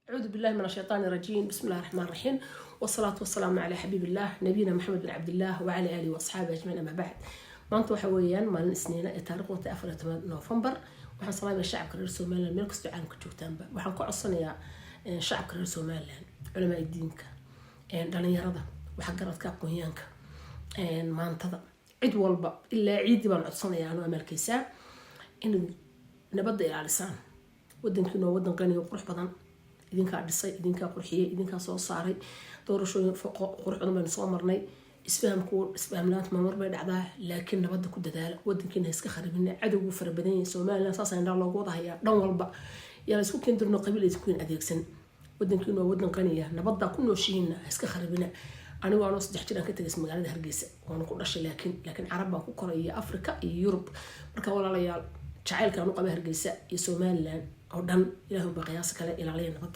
أعوذ بالله من الشيطان الرجيم. بسم الله الرحمن الرحيم، والصلاة والسلام على حبيب الله نبينا محمد بن عبد الله وعلى آله وأصحابه أجمعين. أما بعد، maanta waxa weeyaan maalin isniina ee taariikhda 14 November. waxaan salaamayaa shacabka reer Soomaaliland meel kasta caalamka joogtaanba. waxaan ku codsanayaa shacabka reer Soomaaliland, culimada diinka, dhalinyarada, waxa garadka aqoonyahanka, maantada cid walba ilaa ciidi baan codsanayaa anoo amalkiisa in nabadda ilaalisaan. wadankiina waa wadan qani oo qurux badan, idinkaa dhisay, idinkaa qurxiyay, idinkaa soo saaray doorashooyin qurux badan baynu soo marnay. isfahamlaanta mar bay dhacdaa, laakiin nabadda ku dadaala. wadankiina iska kharibina, cadowgu fara badan yahay. Soomaaliland saas ayaan loogu wada hayaa dhan walba, yaa isku keen dirno qabiil isku keen adeegsan. wadankiina waa wadan qani ah, nabadda ku nooshiina iska kharibina. anigu aan 3 jir aan ka tagay magaalada Hargeysa, waan ku dhashay, laakiin Carab baan ku koray iyo Afrika iyo Yurub. marka walaalayaal, jacaylka aan u qabo Hargeysa iyo Soomaaliland oo dhan, Ilaahay baa qiyaas kale ilaaliya nabadda.